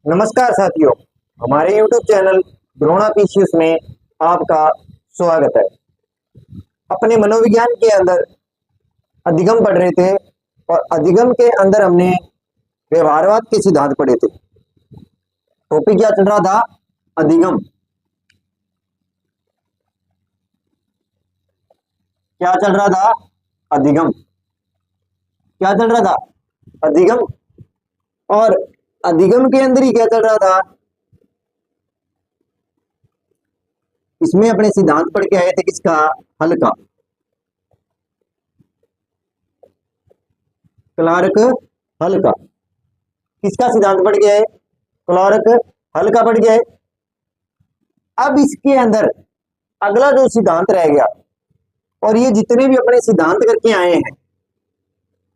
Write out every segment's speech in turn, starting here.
नमस्कार साथियों, हमारे YouTube चैनल द्रोणापीशियस में आपका स्वागत है। अपने मनोविज्ञान के अंदर अधिगम पढ़ रहे थे और अधिगम के अंदर हमने व्यवहारवाद के सिद्धांत पढ़े थे। टॉपिक क्या चल रहा था? अधिगम। क्या चल रहा था? अधिगम। क्या चल रहा था? अधिगम। और अधिगम के अंदर ही क्या चल रहा था? इसमें अपने सिद्धांत पढ़ के आए थे किसका? हल का। क्लार्क हल का। किसका सिद्धांत पढ़ के आए? क्लार्क हल का पढ़ के आए। अब इसके अंदर अगला जो सिद्धांत रह गया, और ये जितने भी अपने सिद्धांत करके आए हैं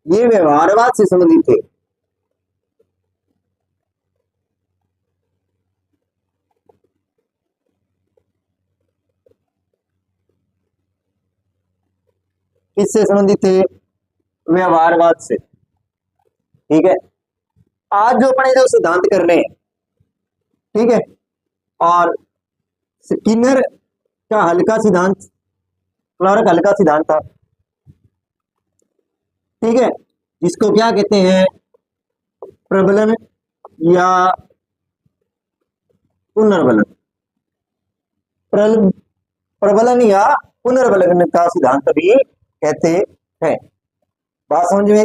ये व्यवहारवाद से संबंधित थे। किससे संबंधित थे? व्यवहारवाद से। ठीक है, आज जो अपने जो सिद्धांत कर रहे हैं, ठीक है, और स्किनर का हल का सिद्धांत, क्लार्क हल का सिद्धांत था, ठीक है, जिसको क्या कहते हैं? प्रबलन या पुनर्बलन। प्रबलन या पुनर्बलन का सिद्धांत भी कहते हैं। बात समझ में?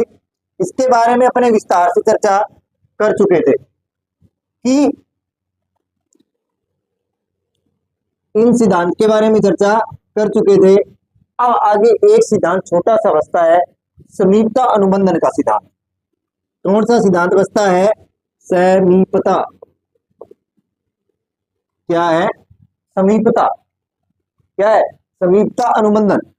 इसके बारे में अपने विस्तार से चर्चा कर चुके थे कि इन सिद्धांत के बारे में चर्चा कर चुके थे। अब आगे एक सिद्धांत छोटा सा बचता है, समीपता अनुबंधन का सिद्धांत। कौन सा सिद्धांत बचता है? समीपता। क्या है? समीपता। क्या है? समीपता अनुबंधन।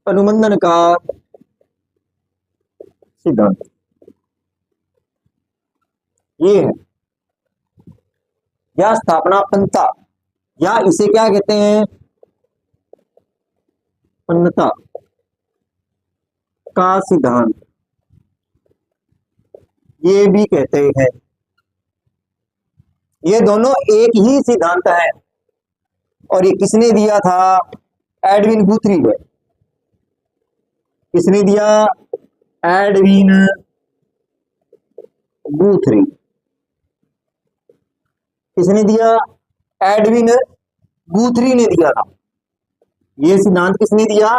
अनुबंधन का सिद्धांत ये है, या स्थापना पन्नता, या इसे क्या कहते हैं? पन्नता का सिद्धांत ये भी कहते हैं। ये दोनों एक ही सिद्धांत है, और ये किसने दिया था? एडविन गुथरी ने। किसने दिया? एडविन गुथरी। किसने दिया? एडविन गुथरी ने दिया था। ये सिद्धांत किसने दिया?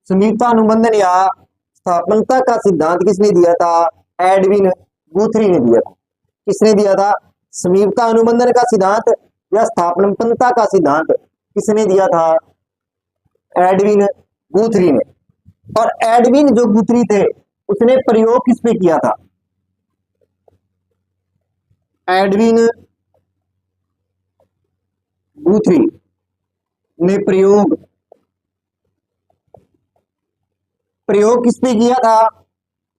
समीपता अनुबंधन या स्थापनता का सिद्धांत किसने दिया था? एडविन गुथरी ने दिया था। किसने दिया था? समीपता अनुबंधन का सिद्धांत या स्थापनता का सिद्धांत किसने दिया था? एडविन गुथरी ने। और एडविन जो गुथरी थे उसने प्रयोग किस पे किया था? एडविन गुथरी ने प्रयोग किस पे किया था?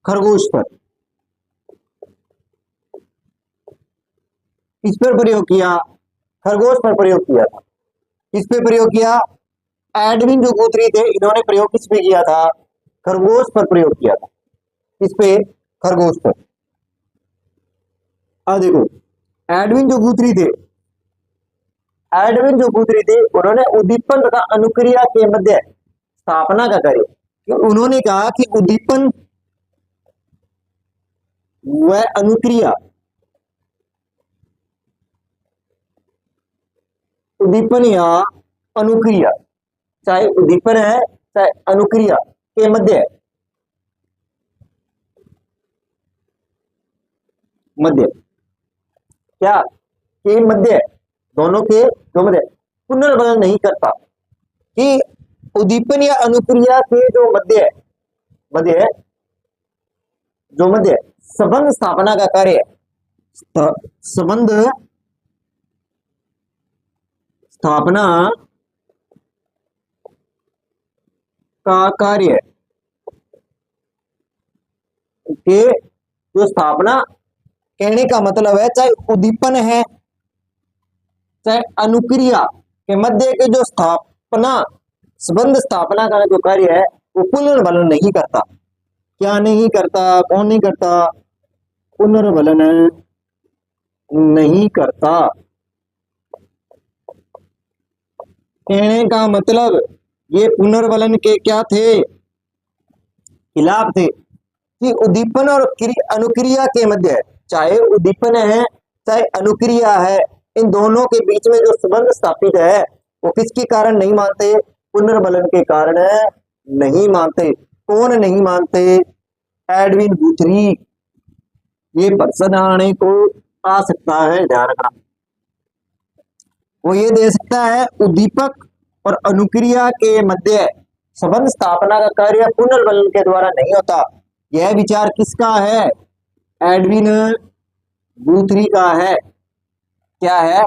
खरगोश पर। किस पर प्रयोग किया? खरगोश पर प्रयोग किया था। किस पे प्रयोग किया? एडविन जो गुथरी थे इन्होंने प्रयोग किस पे किया था? खरगोश पर प्रयोग किया था। किस पे? खरगोश पर। अब देखो, एडविन जो गुथरी थे, एडविन जो गुथरी थे उन्होंने उद्दीपन तथा अनुक्रिया के मध्य स्थापना का कार्य। उन्होंने कहा कि उद्दीपन व अनुक्रिया, उद्दीपन या अनुक्रिया, चाहे उद्दीपन है चाहे अनुक्रिया के मध्य क्या के मध्य, दोनों के जो मध्य पुनर्बलन नहीं करता। कि उद्दीपन या अनुक्रिया के जो मध्य संबंध स्थापना का कार्य, संबंध स्थापना का कार्य के जो स्थापना, कहने का मतलब है चाहे उद्दीपन है चाहे अनुक्रिया के मध्य के जो स्थापना, संबंध स्थापना का जो कार्य है वो पुनर्बलन नहीं करता। क्या नहीं करता, कौन नहीं करता? पुनर्वलन नहीं करता। कहने का मतलब ये पुनर्वलन के क्या थे? खिलाफ थे। कि उद्दीपन और अनुक्रिया के मध्य, चाहे उद्दीपन है चाहे अनुक्रिया है, इन दोनों के बीच में जो संबंध स्थापित है वो किसके कारण नहीं मानते? पुनर्बलन के कारण नहीं मानते। कौन नहीं मानते? एडविन गुथरी। ये प्रश्न आने को आ सकता है, ध्यान रखना। वो ये दे सकता है उद्दीपक और अनुक्रिया के मध्य संबंध स्थापना का कार्य पुनर्बलन के द्वारा नहीं होता। यह विचार किसका है? एडविन गुथरी का है। क्या है?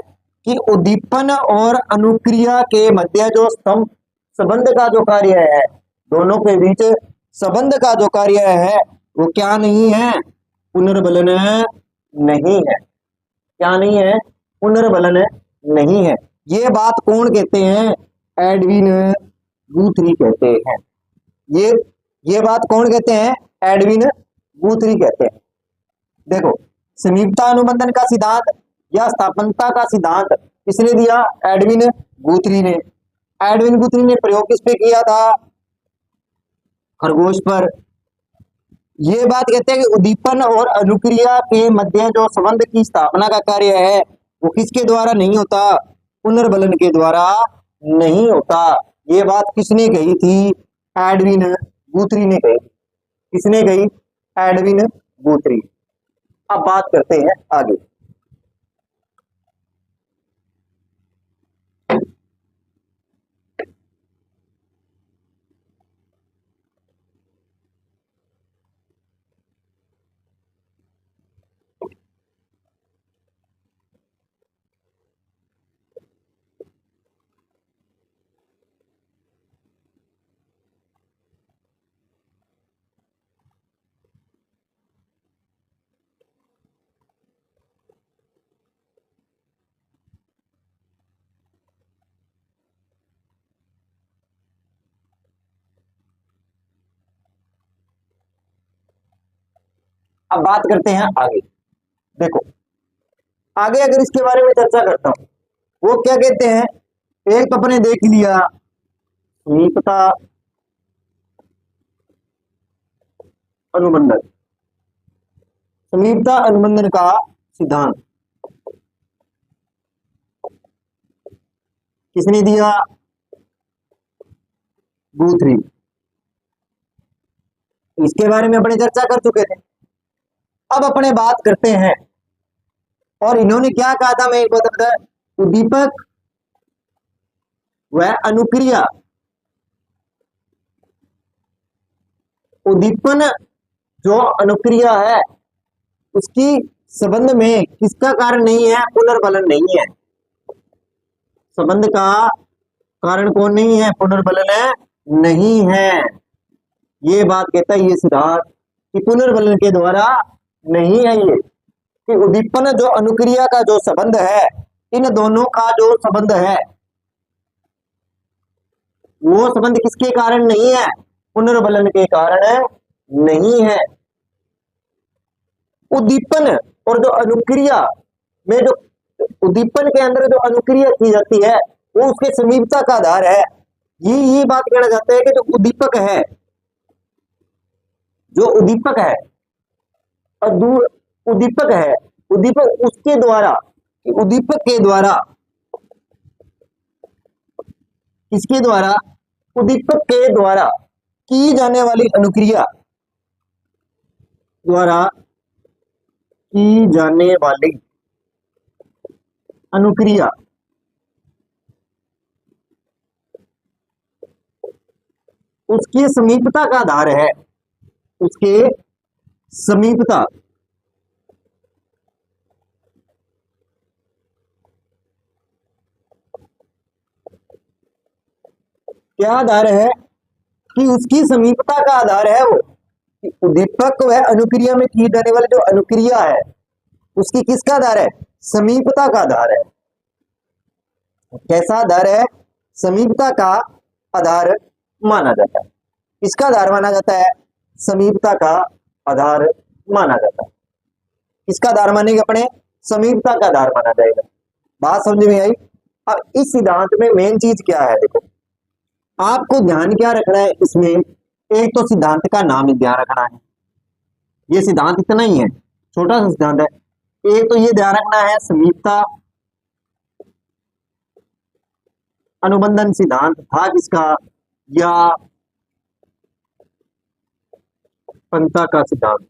कि उद्दीपन और अनुक्रिया के मध्य जो संबंध का जो कार्य है, दोनों के बीच संबंध का जो कार्य है वो क्या नहीं है? पुनर्बलन नहीं है। क्या नहीं है? पुनर्बलन नहीं है। ये बात कौन कहते हैं? एडविन गुथरी कहते हैं। ये बात कौन कहते हैं? एडविन गुथरी कहते हैं। देखो, समीपता अनुबंधन का सिद्धांत या स्थापनता का सिद्धांत किसने दिया? एडविन गुथरी ने। एडविन गुथरी ने प्रयोग किस पे किया था? खरगोश पर। ये बात कहते हैं कि उद्दीपन और अनुक्रिया के मध्य जो संबंध की स्थापना का कार्य है वो किसके द्वारा नहीं होता? पुनर्बलन के द्वारा नहीं होता। ये बात किसने कही थी? एडविन गुथरी ने कही। किसने कही? एडविन गुथरी। अब बात करते हैं आगे। अब बात करते हैं आगे। देखो, आगे अगर इसके बारे में चर्चा करता हूं, वो क्या कहते हैं? एक तो अपने देख लिया समीपता अनुबंधन। समीपता अनुबंधन का सिद्धांत किसने दिया? गुथरी। इसके बारे में अपने चर्चा कर चुके थे। अब अपने बात करते हैं, और इन्होंने क्या कहा था मैं एक बात बता, उद्दीपक व अनुक्रिया, उद्दीपन जो अनुक्रिया है उसकी संबंध में किसका कारण नहीं है? पुनर्बलन नहीं है। संबंध का कारण कौन नहीं है? पुनर्बलन नहीं है। ये बात कहता है ये सिद्धांत कि पुनर्बलन के द्वारा नहीं है। ये कि उद्दीपन जो अनुक्रिया का जो संबंध है, इन दोनों का जो संबंध है वो संबंध किसके कारण नहीं है? पुनर्बलन के कारण नहीं है। उद्दीपन और जो अनुक्रिया में जो उद्दीपन के अंदर जो अनुक्रिया की जाती है वो उसके समीपता का आधार है। ये बात कहना चाहते हैं कि जो उद्दीपक है, जो उद्दीपक है और दूर उद्दीपक है, उद्दीपक उसके द्वारा, उद्दीपक के द्वारा, इसके द्वारा, उद्दीपक के द्वारा की जाने वाली अनुक्रिया, द्वारा की जाने वाली अनुक्रिया उसके समीपता का आधार है। उसके समीपता क्या आधार है? कि उसकी समीपता का आधार है वो उद्दीपक व अनुक्रिया में की जाने वाली जो अनुक्रिया है उसकी किसका आधार है? समीपता का आधार है। कैसा आधार है? समीपता का आधार माना जाता है। किसका आधार माना जाता है? समीपता का आधार माना जाता है। किसका आधार मानेंगे अपने? समीपता का आधार माना जाएगा। बात समझ में आई? अब इस सिद्धांत में मेन चीज क्या है, देखो आपको ध्यान क्या रखना है इसमें, एक तो सिद्धांत का नाम ही ध्यान रखना है। ये सिद्धांत इतना ही है, छोटा सा सिद्धांत है। एक तो ये ध्यान रखना है समीपता अनुबंधन सिद्धांत था किसका, या पंता का सिद्धांत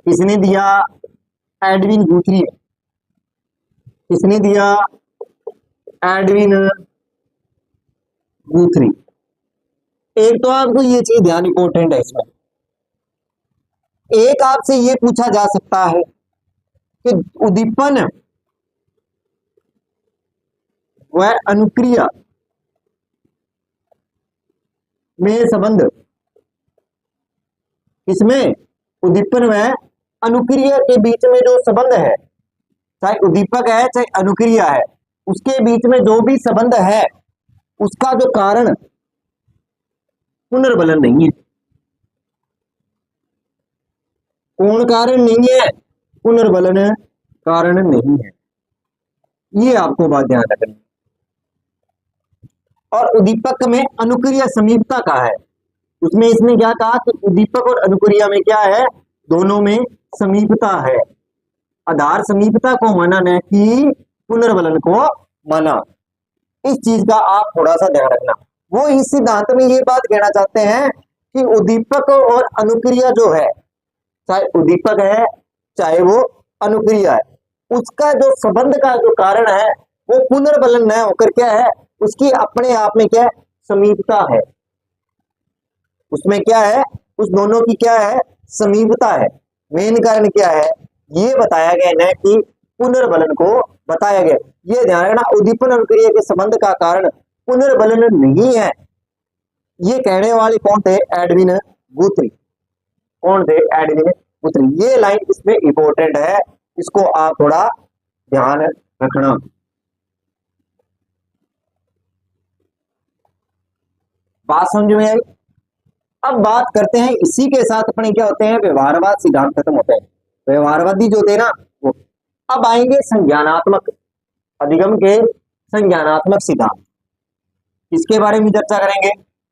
किसने दिया? एडविन गुथरी ने। किसने दिया? एडविन गुथरी। एक तो आपको ये चीज ध्यान इंपॉर्टेंट है इसमें, एक आपसे ये पूछा जा सकता है कि उद्दीपन व अनुक्रिया में संबंध, इसमें उद्दीपन व अनुक्रिया के बीच में जो संबंध है, चाहे उद्दीपक है चाहे अनुक्रिया है, उसके बीच में जो भी संबंध है उसका जो कारण पुनर्बलन नहीं है। कौन कारण नहीं है? पुनर्बलन कारण नहीं है। ये आपको बात ध्यान रखनी। और उद्दीपक में अनुक्रिया समीपता का है, उसमें इसने क्या कहा कि उद्दीपक और अनुक्रिया में क्या है? दोनों में समीपता है। आधार समीपता को माना न कि पुनर्बलन को माना। इस चीज का आप थोड़ा सा ध्यान रखना। वो इस सिद्धांत में ये बात कहना चाहते हैं कि उद्दीपक और अनुक्रिया जो है, चाहे उद्दीपक है चाहे वो अनुक्रिया है, उसका जो संबंध का जो कारण है वो पुनर्बलन न होकर क्या है, उसकी अपने आप में क्या है? समीपता है। उसमें क्या है? उस दोनों की क्या है? समीपता है। मेन कारण क्या है? ये बताया गया न कि पुनर्बलन को बताया गया। ये ध्यान रखना, उद्दीपन अनुक्रिया के संबंध का कारण पुनर्बलन नहीं है। ये कहने वाले कौन थे? एडविन गुथरी। कौन थे? एडविन गुथरी। ये लाइन इसमें इंपॉर्टेंट है, इसको आप थोड़ा ध्यान रखना। बात समझ में आई? अब बात करते हैं, इसी के साथ अपने क्या होते हैं? व्यवहारवाद सिद्धांत खत्म होते हैं। व्यवहारवादी जो थे ना वो। अब आएंगे संज्ञानात्मक, अधिगम के संज्ञानात्मक सिद्धांत। इसके बारे में चर्चा करेंगे,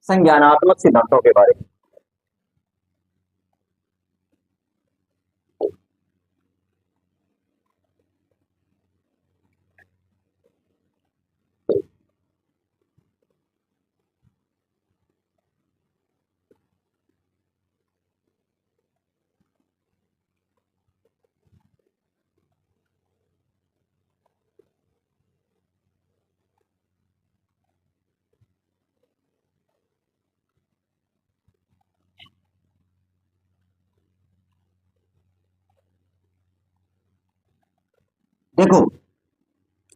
संज्ञानात्मक सिद्धांतों के बारे में। देखो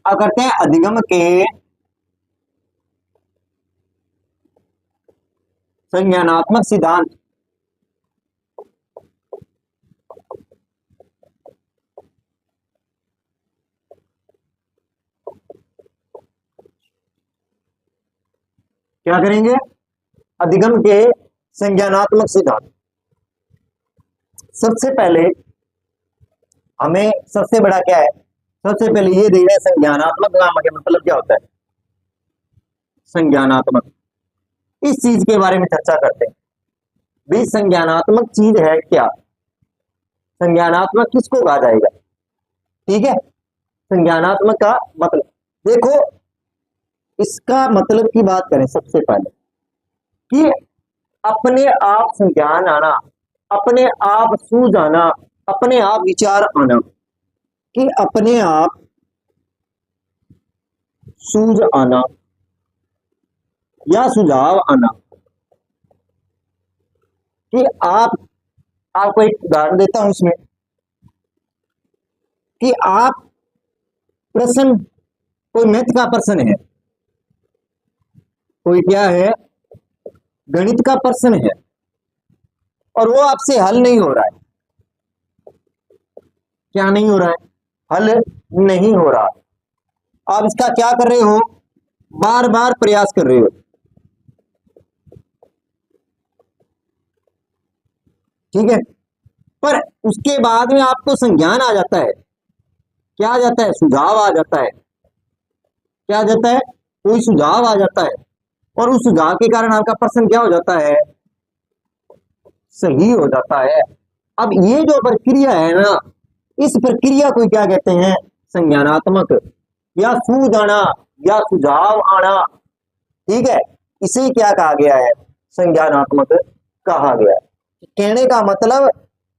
अब करते हैं अधिगम के संज्ञानात्मक सिद्धांत। क्या करेंगे? अधिगम के संज्ञानात्मक सिद्धांत। सबसे पहले हमें सबसे बड़ा क्या है? सबसे पहले ये देखना है संज्ञानात्मक नाम का मतलब क्या होता है। संज्ञानात्मक, इस चीज के बारे में चर्चा करते हैं। भी संज्ञानात्मक चीज है क्या? संज्ञानात्मक किसको कहा जाएगा? ठीक है, संज्ञानात्मक का मतलब देखो, इसका मतलब की बात करें सबसे पहले कि अपने आप संज्ञान आना, अपने आप सूझ आना, अपने आप विचार आना, कि अपने आप सूझ आना या सुझाव आना। कि आपको एक उदाहरण देता हूं इसमें, कि आप प्रश्न, कोई मैथ का प्रश्न है, कोई क्या है? गणित का प्रश्न है, और वो आपसे हल नहीं हो रहा है। क्या नहीं हो रहा है? हल नहीं हो रहा। आप इसका क्या कर रहे हो? बार बार प्रयास कर रहे हो। ठीक है। पर उसके बाद में आपको संज्ञान आ जाता है, क्या आ जाता है, सुझाव आ जाता है। क्या आ जाता है, कोई सुझाव आ जाता है, और उस सुझाव के कारण आपका प्रश्न क्या हो जाता है, सही हो जाता है। अब ये जो प्रक्रिया है ना, इस प्रक्रिया को क्या कहते हैं, संज्ञानात्मक, या सूझ आना, या सुझाव आना। ठीक है, इसे क्या कहा गया है, संज्ञानात्मक कहा गया है। कहने का मतलब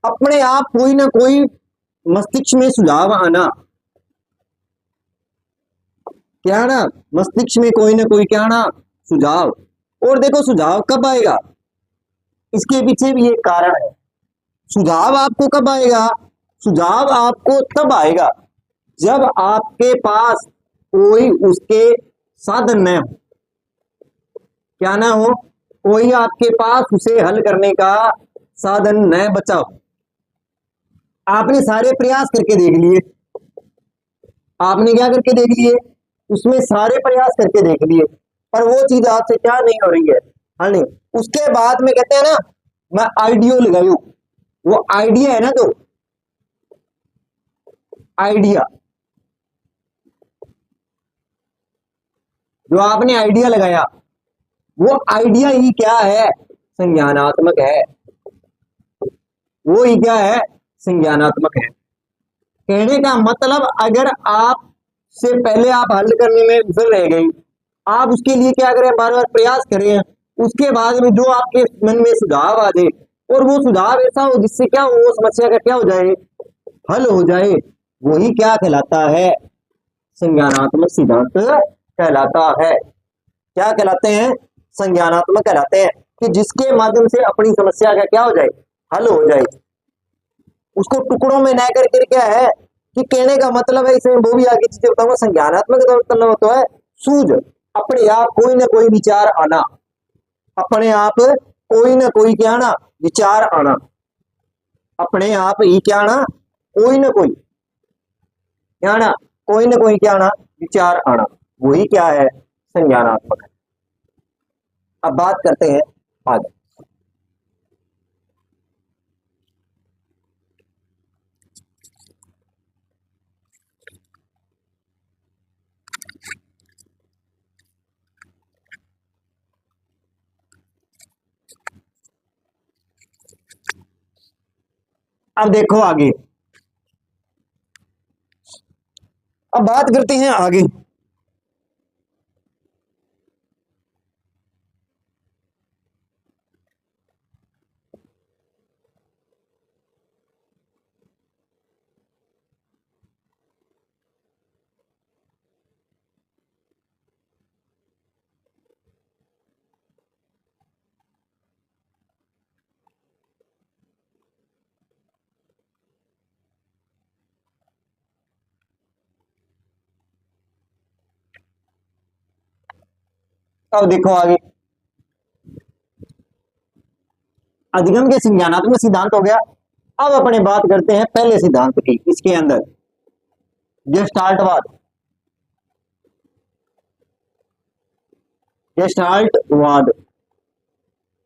अपने आप कोई ना कोई मस्तिष्क में सुझाव आना, क्या आना, मस्तिष्क में कोई ना कोई क्या आना, सुझाव। और देखो सुझाव कब आएगा, इसके पीछे भी एक कारण है। सुझाव आपको कब आएगा, सुझाव आपको तब आएगा जब आपके पास कोई उसके साधन न हो। क्या ना हो, कोई आपके पास उसे हल करने का साधन न बचा हो। आपने सारे प्रयास करके देख लिए, आपने क्या करके देख लिए, उसमें सारे प्रयास करके देख लिए, पर वो चीज आपसे क्या नहीं हो रही है, हल नहीं। उसके बाद में कहते हैं ना, मैं आइडियो लगायू, वो आइडिया है ना, जो आइडिया, जो आपने आइडिया लगाया, वो आइडिया ही क्या है, संज्ञानात्मक है। वो ही क्या है, संज्ञानात्मक है। कहने का मतलब अगर आप से पहले आप हल करने में विफल रह गई, आप उसके लिए क्या करें, बार बार प्रयास करें, उसके बाद में जो आपके मन में सुझाव आ जाए, और वो सुझाव ऐसा हो जिससे क्या हो, वो समस्या का क्या हो जाए, हल हो जाए, वही क्या कहलाता है, संज्ञानात्मक सिद्धांत कहलाता है। क्या कहलाते हैं, संज्ञानात्मक कहलाते हैं, कि जिसके माध्यम से अपनी समस्या का क्या हो जाए, हल हो जाए। उसको टुकड़ों में न करके क्या है, कि कहने का मतलब है, इसमें वो भी आगे चीजें बताऊंगा। संज्ञानात्मक मतलब तो है सूझ, अपने आप कोई ना कोई विचार आना, अपने आप कोई ना कोई क्या आना, विचार आना, अपने आप ही क्या आना, कोई ना कोई क्या आना, कोई ना कोई क्या आना, विचार आना, वही क्या है, संज्ञानात्मक है। अब बात करते हैं आगे। अब देखो आगे, अब बात करते हैं आगे। अब देखो आगे, अधिगम के संज्ञानात्मक सिद्धांत हो गया। अब अपने बात करते हैं पहले सिद्धांत की, इसके अंदर गेस्टाल्टवाद। गेस्टाल्टवाद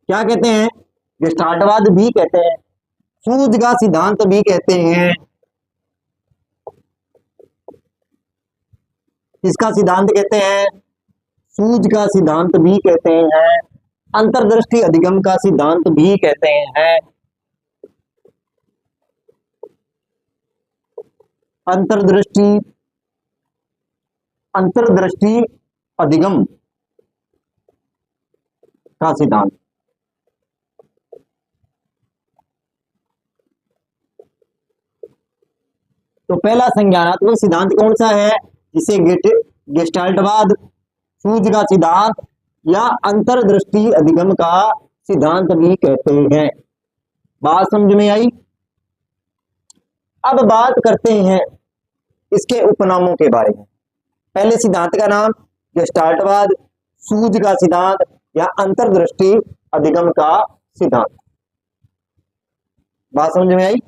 क्या कहते हैं, गेस्टाल्टवाद भी कहते हैं, सूझ का सिद्धांत भी कहते हैं। इसका सिद्धांत कहते हैं, सूझ का सिद्धांत भी कहते हैं, अंतर्दृष्टि अधिगम का सिद्धांत भी कहते हैं। अंतर्दृष्टि, अंतर्दृष्टि अधिगम का सिद्धांत। तो पहला संज्ञानात्मक सिद्धांत कौन सा है, जिसे गेस्टाल्टवाद, सूझ का सिद्धांत, या अंतर्दृष्टि अधिगम का सिद्धांत भी कहते हैं। बात समझ में आई। अब बात करते हैं इसके उपनामों के बारे में। पहले सिद्धांत का नाम गेस्टाल्टवाद, सूझ का सिद्धांत, या अंतर्दृष्टि अधिगम का सिद्धांत। बात समझ में आई,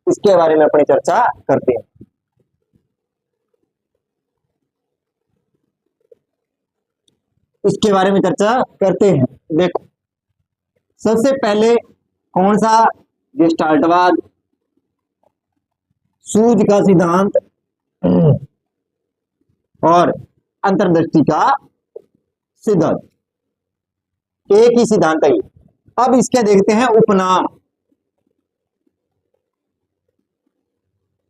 इसके बारे में अपनी चर्चा करते हैं। इसके बारे में चर्चा करते हैं। देखो, सबसे पहले कौन सा? गेस्टाल्टवाद, सूझ का सिद्धांत और अंतर्दृष्टि का सिद्धांत। एक ही सिद्धांत है। अब इसके देखते हैं उपनाम।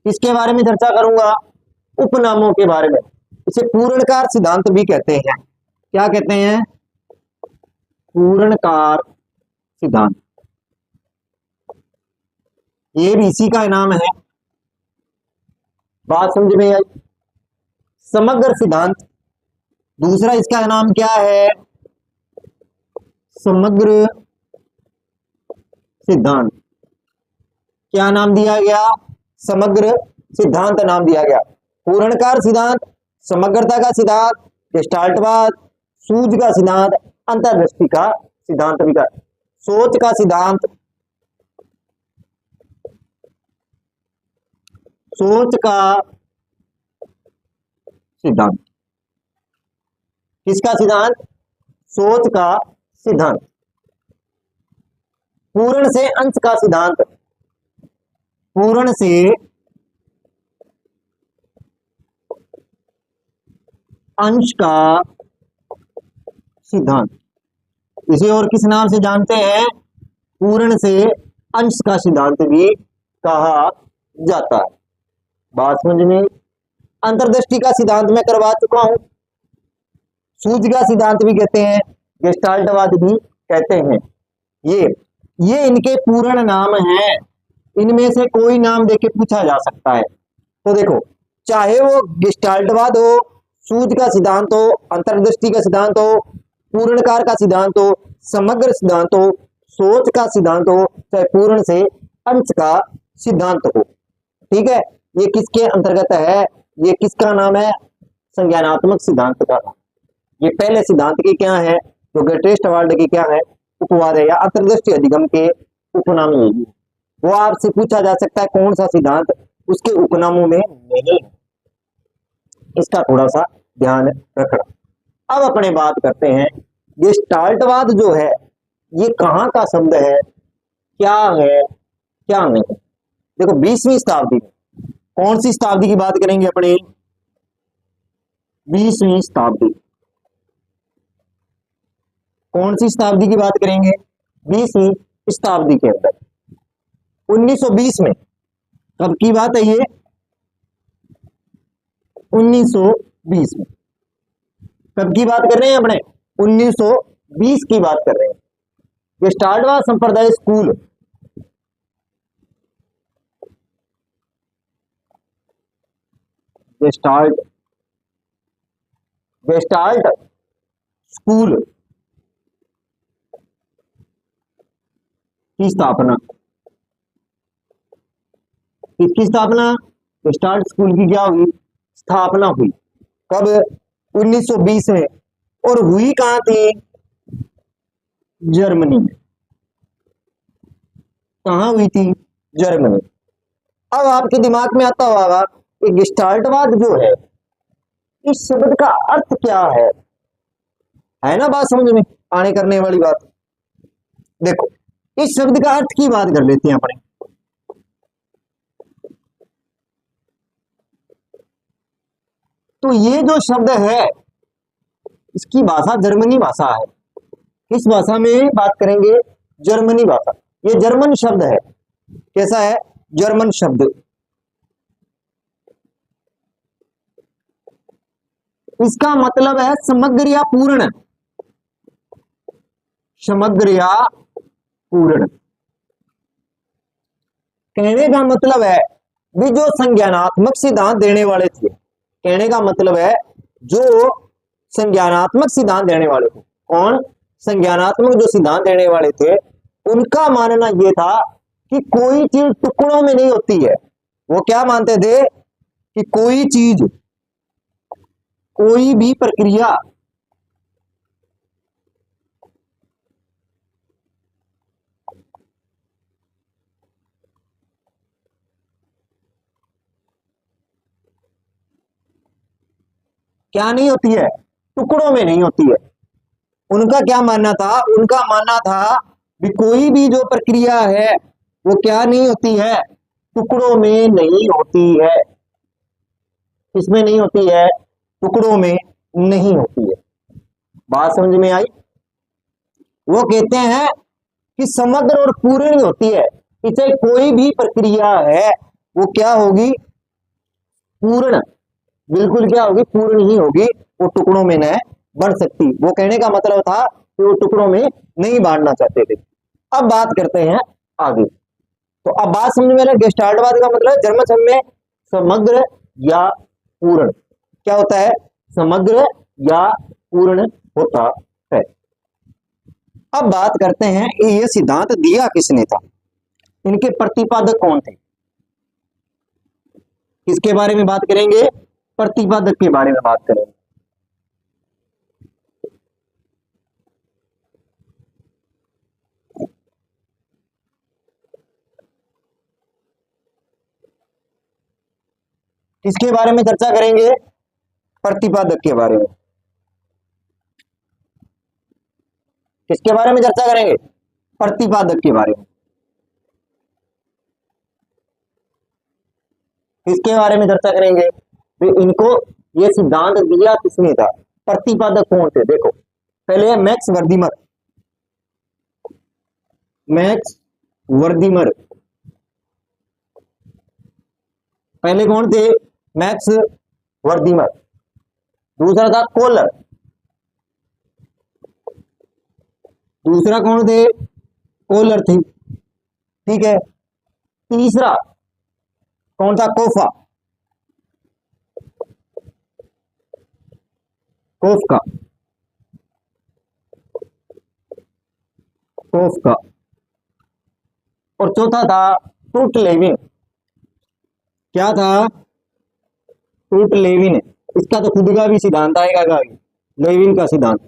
किसके बारे में चर्चा करूंगा? उपनामों के बारे में। इसे पूर्णकार सिद्धांत भी कहते हैं। क्या कहते हैं? पूर्णकार सिद्धांत। ये भी इसी का नाम है। बात समझ में आई? समग्र सिद्धांत, दूसरा इसका नाम क्या है? समग्र सिद्धांत। क्या नाम दिया गया? समग्र सिद्धांत नाम दिया गया। पूर्णकार सिद्धांत, समग्रता का सिद्धांत, गेस्टाल्टवाद, सूझ का सिद्धांत, अंतर्दृष्टि का सिद्धांत भी का, सोच का सिद्धांत, सोच का सिद्धांत। किसका सिद्धांत? सोच का सिद्धांत। पूर्ण से अंश का सिद्धांत, पूर्ण से अंश का सिद्धांत। इसे और किस नाम से जानते हैं? पूर्ण से अंश का सिद्धांत भी कहा जाता है। बात समझ में? अंतर्दृष्टि का सिद्धांत मैं करवा चुका हूं। सूझ का सिद्धांत भी कहते हैं, गेस्टाल्टवाद भी कहते हैं। ये इनके पूर्ण नाम हैं। इनमें से कोई नाम देके पूछा जा सकता है। तो देखो, चाहे वो गेस्टाल्टवाद हो, सूझ का सिद्धांत हो, अंतर्दृष्टि का सिद्धांत हो, पूर्णकार का सिद्धांत हो, समग्र सिद्धांत हो, सोच का सिद्धांत हो, चाहे पूर्ण से अंश का सिद्धांत हो। ठीक है, ये किसके अंतर्गत है? ये किसका नाम है? संज्ञानात्मक सिद्धांत का। ये पहले सिद्धांत की क्या है? जो ग्रेटेस्ट अवार्ड की क्या है? उपवाद है, या अंतर्दृष्टि अधिगम के उपनाम है। वो आपसे पूछा जा सकता है कौन सा सिद्धांत उसके उपनामों में नहीं। इसका थोड़ा सा ध्यान रखना। अब अपने बात करते हैं, गेस्टाल्टवाद जो है ये कहाँ का शब्द है, क्या है, क्या नहीं। देखो, 20वीं शताब्दी, कौन सी शताब्दी की बात करेंगे अपने? 20वीं शताब्दी। कौन सी शताब्दी की बात करेंगे? 20वीं शताब्दी के अंदर 1920 में। कब की बात है ये? 1920 में। कब की बात कर रहे हैं अपने? 1920 की बात कर रहे हैं। गेस्टाल्टवाद संप्रदाय स्कूल, गेस्टाल्ट गेस्टाल्ट स्कूल की स्थापना, किसकी स्थापना? गेस्टाल्ट स्कूल की क्या हुई? स्थापना हुई। कब? 1920 में। और हुई कहां थी? जर्मनी में। कहां हुई थी? जर्मनी। अब आपके दिमाग में आता होगा कि गेस्टाल्टवाद जो है, इस शब्द का अर्थ क्या है ना? बात समझ में आने करने वाली बात। देखो, इस शब्द का अर्थ की बात कर लेते हैं अपने। तो ये जो शब्द है, इसकी भाषा जर्मनी भाषा है। किस भाषा में बात करेंगे? जर्मनी भाषा। ये जर्मन शब्द है। कैसा है? जर्मन शब्द। इसका मतलब है समग्र या पूर्ण। समग्र या पूर्ण। कहने का मतलब है भी जो संज्ञानात्मक सिद्धांत देने वाले थे। कहने का मतलब है जो संज्ञानात्मक सिद्धांत देने वाले थे। कौन? संज्ञानात्मक जो सिद्धांत देने वाले थे, उनका मानना यह था कि कोई चीज टुकड़ों में नहीं होती है। वो क्या मानते थे? कि कोई चीज, कोई भी प्रक्रिया क्या नहीं होती है? टुकड़ों में नहीं होती है। उनका क्या मानना था? उनका मानना था भी कोई भी जो प्रक्रिया है वो क्या नहीं होती है, टुकड़ों में नहीं होती है। किसमें नहीं होती है, टुकड़ों में नहीं होती है। बात समझ में आई। वो कहते हैं कि समग्र और पूर्ण होती है, इसे कोई भी प्रक्रिया है वो क्या होगी, पूर्ण, बिल्कुल क्या होगी, पूर्ण ही होगी, वो टुकड़ों में न बढ़ सकती। वो कहने का मतलब था कि वो टुकड़ों में नहीं बांटना चाहते थे। अब बात करते हैं आगे। तो अब बात समझ में, गेस्टाल्टवाद का मतलब जर्मन शब्द में समग्र या पूर्ण क्या होता है, समग्र या पूर्ण होता है। अब बात करते हैं ये सिद्धांत दिया किसने था, इनके प्रतिपादक कौन थे। किसके बारे में बात करेंगे, प्रतिपादक के बारे में बात करेंगे। किसके बारे में चर्चा करेंगे, प्रतिपादक के बारे में। किसके बारे में चर्चा करेंगे, प्रतिपादक के बारे में। किसके बारे में चर्चा करेंगे, तो इनको ये सिद्धांत दिया किसने था, प्रतिपादक कौन थे। देखो पहले है मैक्स वर्दीमर। मैक्स वर्दीमर पहले कौन थे, मैक्स वर्दीमर। दूसरा था कोलर। दूसरा कौन थे, कोलर थी, ठीक है। तीसरा कौन था, कोफा। कोफका। कोफका। और चौथा था टूट लेविन। क्या था, टूट लेविन। इसका तो खुद का भी सिद्धांत आएगा, लेविन का सिद्धांत,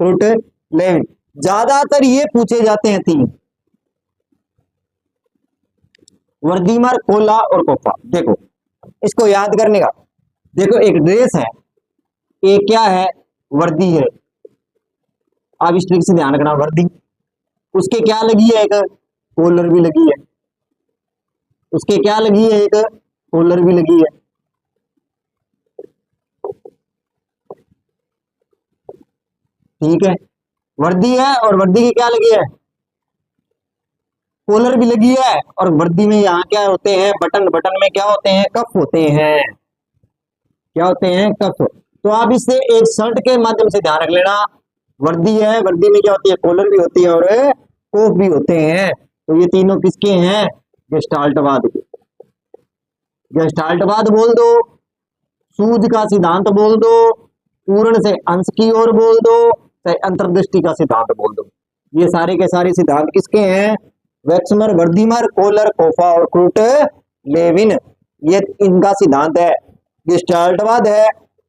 टूट लेविन। ज्यादातर ये पूछे जाते हैं तीन, वर्दीमर, कोला और कोफा। देखो इसको याद करने का, देखो एक ड्रेस है, एक क्या है, वर्दी है। आप इस ट्रिक से ध्यान रखना, वर्दी, उसके क्या लगी है, एक कॉलर भी लगी है। उसके क्या लगी है, एक कॉलर भी लगी है। ठीक है, वर्दी है और वर्दी की क्या लगी है, कॉलर भी लगी है। और वर्दी में यहाँ क्या होते हैं, बटन, बटन में क्या होते हैं, कफ होते हैं। क्या होते हैं, कफ। तो आप इससे एक शर्ट के माध्यम से ध्यान रख लेना, वर्दी है, वर्दी में क्या होती है, कॉलर भी होती है और कोफ भी होते हैं। तो ये तीनों किसके हैं, गेस्टाल्टवाद के। गेस्टाल्टवाद बोल दो, सूझ का सिद्धांत बोल दो, पूर्ण से अंश की ओर बोल दो, चाहे अंतर्दृष्टि का सिद्धांत बोल दो, ये सारे के सारे सिद्धांत किसके हैं, वेक्समर, वर्दीमर, कोलर, कोफा और क्रूट लेविन, ये इनका सिद्धांत है। गेस्टाल्टवाद है,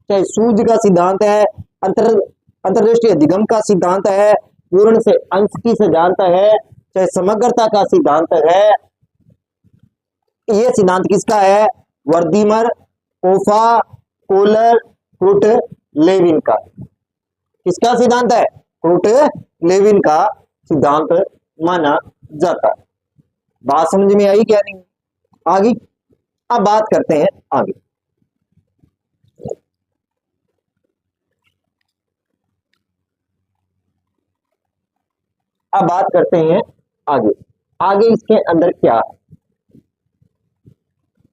चाहे सूझ का सिद्धांत है, अंतर अंतर्दृष्टि अधिगम का सिद्धांत है, पूर्ण से अंश की सिद्धांत है, चाहे समग्रता का सिद्धांत है, ये सिद्धांत किसका है, वर्दीमर, कोफा, कोलर, क्रूट लेविन का। किसका सिद्धांत है, क्रूट लेविन का सिद्धांत माना जाता है। बात समझ में आई क्या नहीं, आगे। अब बात करते हैं आगे। अब बात करते हैं आगे, आगे इसके अंदर क्या है।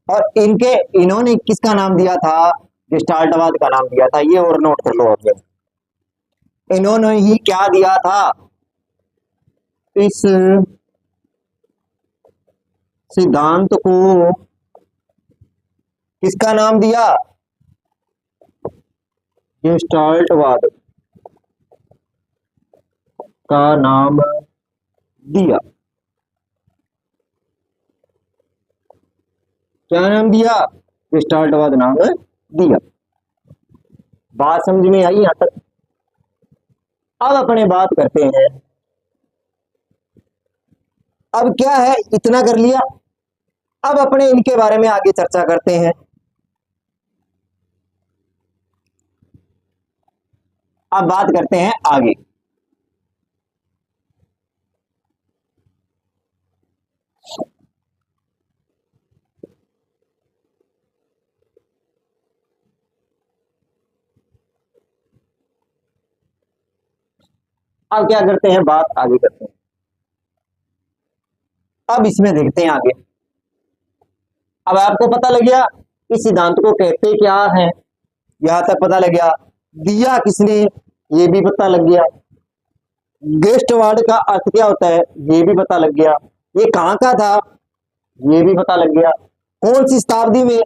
और इन्होंने किसका नाम दिया था, गेस्टाल्टवाद का नाम दिया था, ये और नोट कर लो आप। इन्होंने ही क्या दिया था, इस सिद्धांत को किसका नाम दिया, गेस्टाल्टवाद का नाम दिया। क्या नाम दिया, गेस्टाल्टवाद नाम दिया। बात समझ में आई यहां तक। अब अपने बात करते हैं, अब क्या है, इतना कर लिया। अब अपने इनके बारे में आगे चर्चा करते हैं। अब बात करते हैं आगे। अब क्या करते हैं, बात आगे करते हैं। अब इसमें देखते हैं आगे। अब आपको पता लग गया इस सिद्धांत को कहते क्या है, यहां तक पता लग गया। दिया किसने, ये भी पता लग गया। गेस्ट वर्ड का अर्थ क्या होता है, ये भी पता लग गया। ये कहां का था, ये भी पता लग गया। कौन सी शताब्दी में,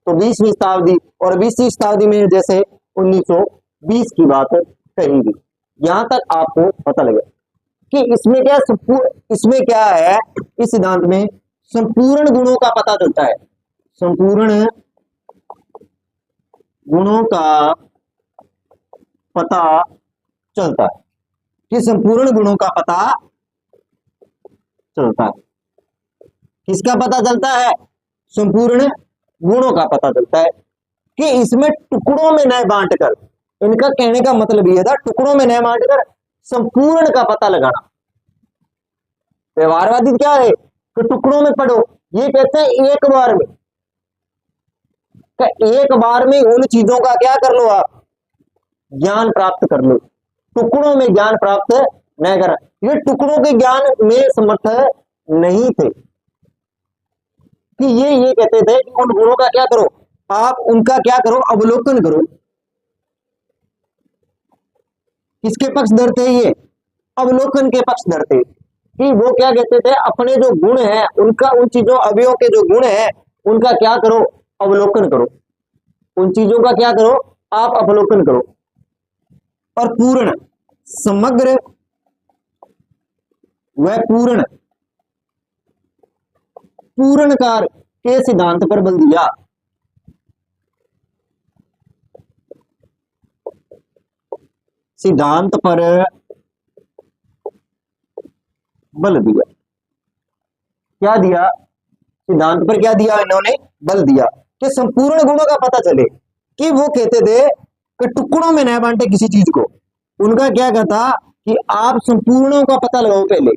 तो 20वीं शताब्दी। और 20वीं शताब्दी में जैसे 1920 की बात कही गई। यहां तक आपको पता लगे कि इसमें क्या इसमें क्या है, इस सिद्धांत में संपूर्ण गुणों का पता चलता है। संपूर्ण गुणों का पता चलता है, कि संपूर्ण गुणों का पता चलता है। किसका पता चलता है, संपूर्ण गुणों का पता चलता है। कि इसमें टुकड़ों में न बांटकर, इनका कहने का मतलब यह था, टुकड़ों में न बांटकर संपूर्ण का पता लगाना। व्यवहारवादी क्या है कि टुकड़ों में पढ़ो, ये कहते हैं एक बार में, एक बार में उन चीजों का क्या कर लो, आप ज्ञान प्राप्त कर लो। टुकड़ों में ज्ञान प्राप्त न कर, ये टुकड़ों के ज्ञान में समर्थ नहीं थे। कि ये कहते थे कि उन गुणों का क्या करो, आप उनका क्या करो, अवलोकन करो। किसके पक्षधर थे ये, अवलोकन के पक्षधर थे। कि वो क्या कहते थे, अपने जो गुण है उनका, उन चीजों अवयवों के जो गुण है उनका क्या करो, अवलोकन करो। उन चीजों का क्या करो, आप अवलोकन करो। और पूर्ण, समग्र व पूर्ण, पूर्णकार के सिद्धांत पर बल दिया। सिद्धांत पर बल दिया। क्या दिया, सिद्धांत पर क्या दिया इन्होंने, बल दिया। कि संपूर्ण गुणों का पता चले। कि वो कहते थे कि टुकड़ों में न बांटे किसी चीज को। उनका क्या कहता कि आप संपूर्णों का पता लगाओ पहले,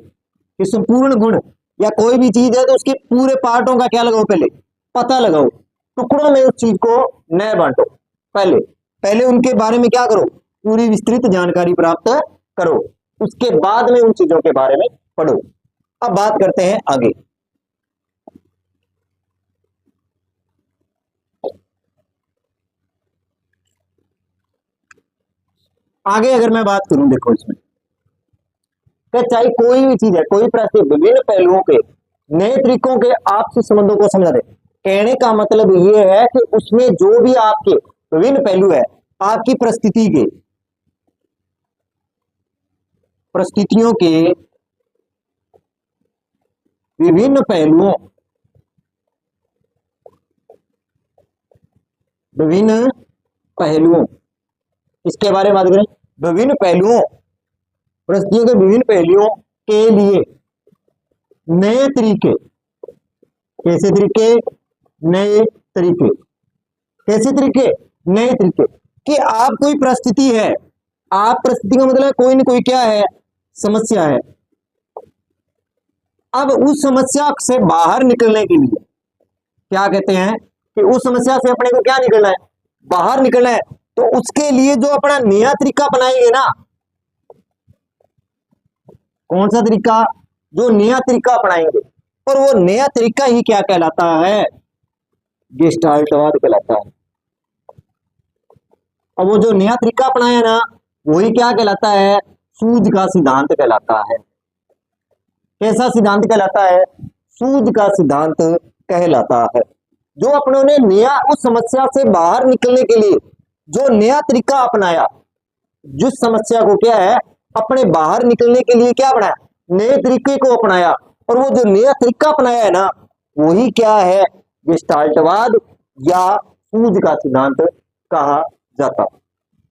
कि संपूर्ण गुण या कोई भी चीज है तो उसके पूरे पार्टों का क्या लगाओ, पहले पता लगाओ। टुकड़ों में उस चीज को न बांटो, पहले पहले उनके बारे में क्या करो, पूरी विस्तृत जानकारी प्राप्त करो, उसके बाद में उन चीजों के बारे में पढ़ो। अब बात करते हैं आगे। आगे अगर मैं बात करूं, देखो इसमें चाहे कोई भी चीज है, कोई प्रश्न विभिन्न पहलुओं के नए तरीकों के आपसी संबंधों को समझा दे। कहने का मतलब ये है कि उसमें जो भी आपके विभिन्न पहलू है, आपकी परिस्थिति के, परिस्थितियों के विभिन्न पहलुओं, विभिन्न पहलुओं, इसके बारे में बात करें, विभिन्न पहलुओं, परिस्थितियों के विभिन्न पहलुओं के लिए नए तरीके, कैसे तरीके, नए तरीके, कैसे तरीके, नए तरीके। कि आप कोई परिस्थिति है, आप परिस्थिति का मतलब कोई ना कोई क्या है, समस्या है। अब उस समस्या से बाहर निकलने के लिए क्या कहते हैं कि उस समस्या से अपने को क्या निकलना है, बाहर निकलना है। तो उसके लिए जो अपना नया तरीका बनाएंगे ना, कौन सा तरीका, जो नया तरीका अपनाएंगे, और वो नया तरीका ही क्या कहलाता है, गेस्टाल्टवाद कहलाता है। और वो जो नया तरीका अपनाया ना, वही क्या कहलाता है, सूझ का सिद्धांत कहलाता है। कैसा सिद्धांत कहलाता है, सूझ का सिद्धांत कहलाता है। जो अपनों ने नया, उस समस्या से बाहर निकलने के लिए जो नया तरीका अपनाया, जिस समस्या को क्या है, अपने बाहर निकलने के लिए क्या बनाया, नए तरीके को अपनाया। और वो जो नया तरीका अपनाया है ना, वही क्या है, गेस्टाल्टवाद या सूझ का सिद्धांत कहा जाता।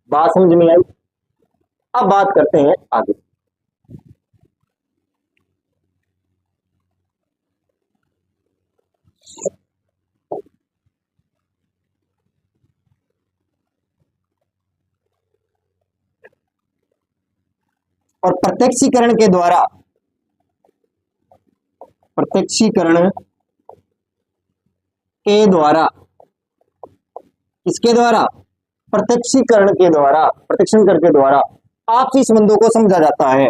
बात समझ में आई। अब बात करते हैं आगे। और प्रत्यक्षीकरण के द्वारा, प्रत्यक्षीकरण के द्वारा, किसके द्वारा, प्रत्यक्षीकरण के द्वारा, प्रत्यक्षीकरण के द्वारा आपसी संबंधों को समझा जाता है।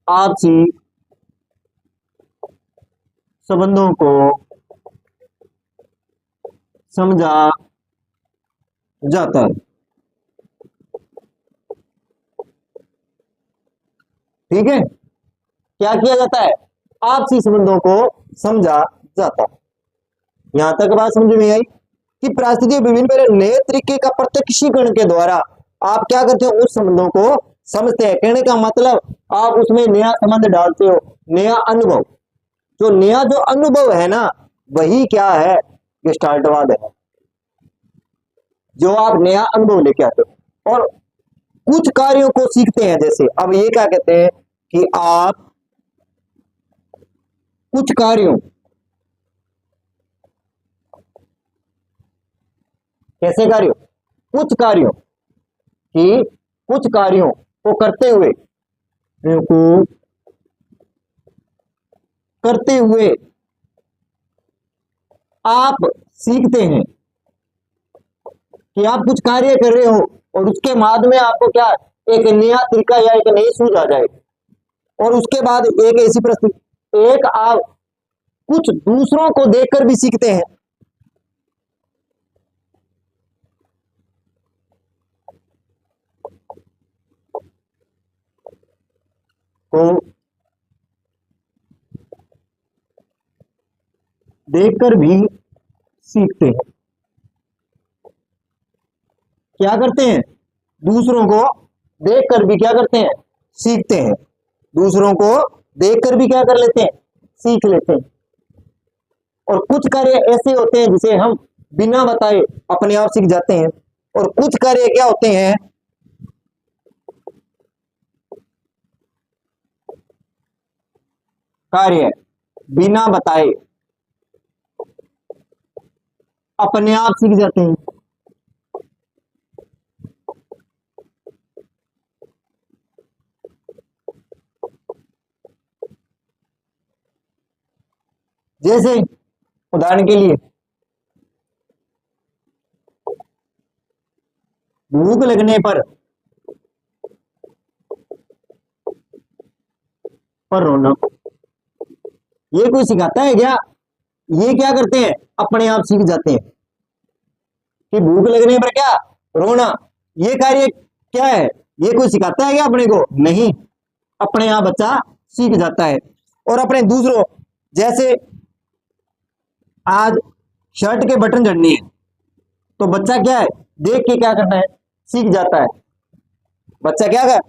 आपसी संबंधों को समझा जाता है। ठीक है, क्या किया जाता है? आपसी संबंधों को समझा जाता है। यहां तक बात समझ में आई कि परिस्थिति विभिन्न पहले नए तरीके का प्रत्यक्षीकरण के द्वारा आप क्या करते हो? उस संबंधों को समझते हैं। कहने का मतलब आप उसमें नया संबंध डालते हो, नया अनुभव। जो नया जो अनुभव है ना, वही क्या है? गेस्टाल्टवाद है। जो आप नया अनुभव लेके आते हो और कुछ कार्यों को सीखते हैं। जैसे अब ये क्या कहते हैं कि आप कुछ कार्यों, कैसे कार्यों? कुछ कार्यों की, कुछ कार्यों को करते हुए आप सीखते हैं कि आप कुछ कार्य कर रहे हो और उसके बाद में आपको क्या, एक नया तरीका या एक नई सूझ आ जाए। और उसके बाद एक ऐसी परिस्थिति, एक आप कुछ दूसरों को देखकर भी सीखते हैं। तो देखकर भी सीखते हैं। क्या करते हैं? दूसरों को देखकर भी क्या करते हैं? सीखते हैं। दूसरों को देखकर भी क्या कर लेते हैं? सीख लेते हैं। और कुछ कार्य ऐसे होते हैं जिसे हम बिना बताए अपने आप सीख जाते हैं। और कुछ कार्य क्या होते हैं? कार्य बिना बताए अपने आप सीख जाते हैं। जैसे उदाहरण के लिए, भूख लगने पर रोना। ये कोई सिखाता है क्या? ये क्या करते हैं? अपने आप सीख जाते हैं कि भूख लगने पर क्या, रोना। ये कार्य क्या है? ये कोई सिखाता है क्या अपने को? नहीं, अपने आप बच्चा सीख जाता है। और अपने दूसरों, जैसे आज शर्ट के बटन जड़ने हैं, तो बच्चा क्या है? देख के क्या करता है? सीख जाता है। बच्चा क्या कर,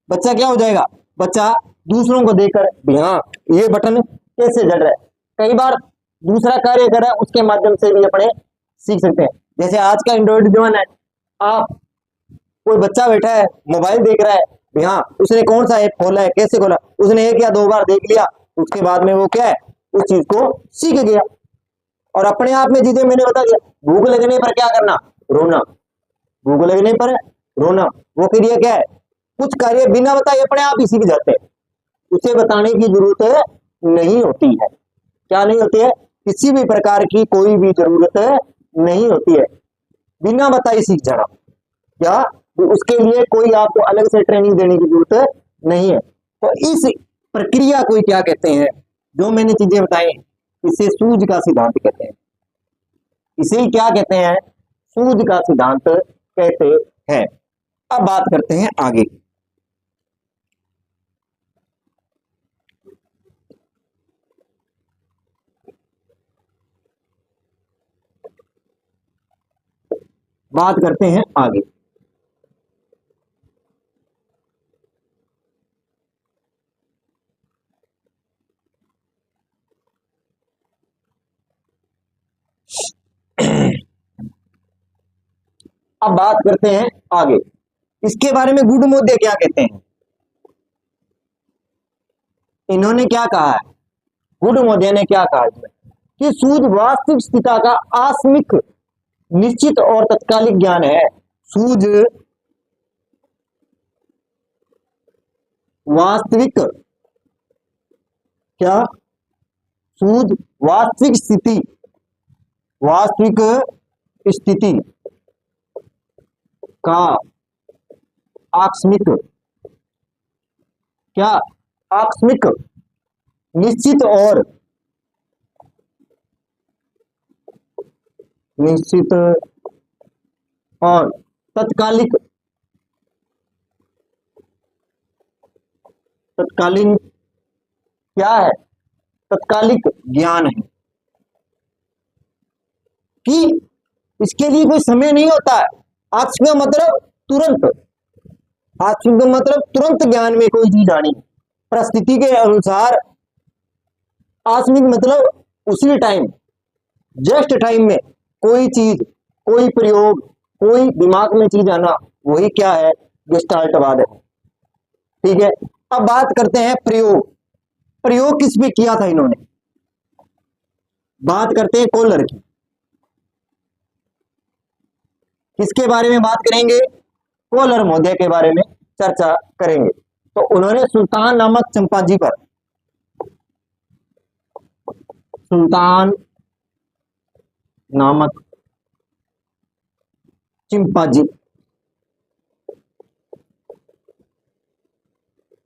बच्चा क्या हो जाएगा? बच्चा दूसरों को देखकर भी, हाँ ये बटन कैसे जड़ रहा है। कई बार दूसरा कार्य कर रहा है, उसके माध्यम से भी अपने सीख सकते हैं। जैसे आज का एंड्रॉइड जमाना है, आप, कोई बच्चा बैठा है मोबाइल देख रहा है, भी हाँ उसने कौन सा ऐप खोला है, कैसे खोला, उसने एक या दो बार देख लिया, उसके बाद में वो क्या है? उस चीज को सीख गया। और अपने आप में चीजें मैंने बता दिया। भूख लगने पर क्या करना? रोना। भूख लगने पर रोना, वो क्रिया क्या है? कुछ कार्य बिना बताए अपने आप ही सीख जाते हैं। उसे बताने की जरूरत नहीं होती है। क्या नहीं होती है? किसी भी प्रकार की कोई भी जरूरत नहीं होती है। बिना बताए सीख जाना, क्या उसके लिए कोई आपको अलग से ट्रेनिंग देने की जरूरत नहीं है। तो इस प्रक्रिया को क्या कहते हैं? जो मैंने चीजें बताई, इसे सूझ का सिद्धांत कहते हैं। इसे ही क्या कहते हैं? सूझ का सिद्धांत कहते हैं। अब बात करते हैं आगे। बात करते हैं आगे। अब बात करते हैं आगे, इसके बारे में गुडमोद्य क्या कहते हैं? इन्होंने क्या कहा है? गुडमोद्य ने क्या कहा है कि सूझ वास्तविक स्थिति का आस्मिक, निश्चित और तत्कालिक ज्ञान है। सूझ वास्तविक, क्या? सूझ वास्तविक स्थिति, वास्तविक स्थिति का आकस्मिक, क्या आकस्मिक, निश्चित और तत्कालिक, तत्कालीन, क्या है, तत्कालिक ज्ञान है कि इसके लिए कोई समय नहीं होता है। आकस्मिक मतलब तुरंत, आकस्मिक मतलब तुरंत ज्ञान में कोई चीज आनी, परिस्थिति के अनुसार। आकस्मिक मतलब उसी टाइम, जस्ट टाइम में कोई चीज, कोई प्रयोग, कोई दिमाग में चीज आना, वही क्या है, गेस्टाल्टवाद है। ठीक है, अब बात करते हैं प्रयोग। प्रयोग किस पे किया था इन्होंने, बात करते हैं कोहलर की। किसके बारे में बात करेंगे, कोहलर महोदय के बारे में चर्चा करेंगे। तो उन्होंने सुल्तान नामक चंपाजी पर, सुल्तान नामक चिंपाजी,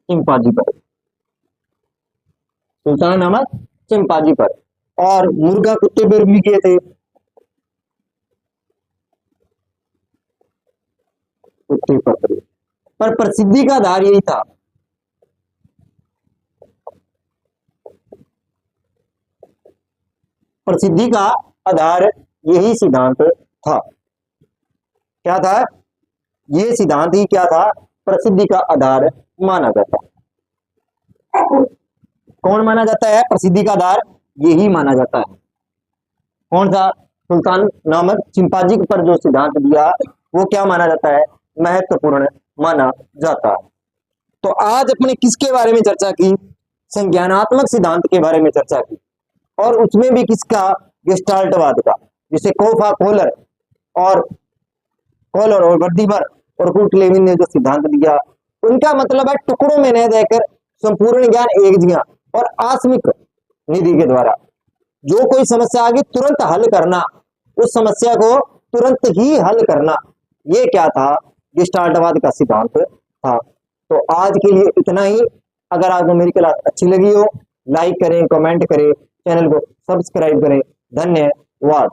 चिंपाजी पर, सुल्तान नामक चिंपाजी पर, और मुर्गा कुत्ते पर भी किए थे, कुत्ते पर प्रसिद्धि का आधार यही था। प्रसिद्धि का आधार यही सिद्धांत था। क्या था, ये सिद्धांत ही क्या था, प्रसिद्धि का आधार माना जाता है। कौन माना जाता है प्रसिद्धि का आधार, यही माना जाता है। कौन सा, सुल्तान नामक चिंपाजी पर जो सिद्धांत दिया, वो क्या माना जाता है, महत्वपूर्ण माना जाता है। तो आज अपने किसके बारे में चर्चा की, संज्ञानात्मक सिद्धांत के बारे में चर्चा की, और उसमें भी किसका, गेस्टाल्टवाद का, जिसे कोफा कोहलर और वर्दीबर और कुटलेविन ने जो सिद्धांत दिया, उनका मतलब है टुकड़ों में न देकर संपूर्ण ज्ञान एक जिया और आकस्मिक निधि के द्वारा जो कोई समस्या आ गई तुरंत हल करना, उस समस्या को तुरंत ही हल करना, ये क्या था, गेस्टाल्टवाद का सिद्धांत था। तो आज के लिए इतना ही। अगर आपको मेरी क्लास अच्छी लगी हो, लाइक करें, कमेंट करें, चैनल को सब्सक्राइब करें। धन्यवाद।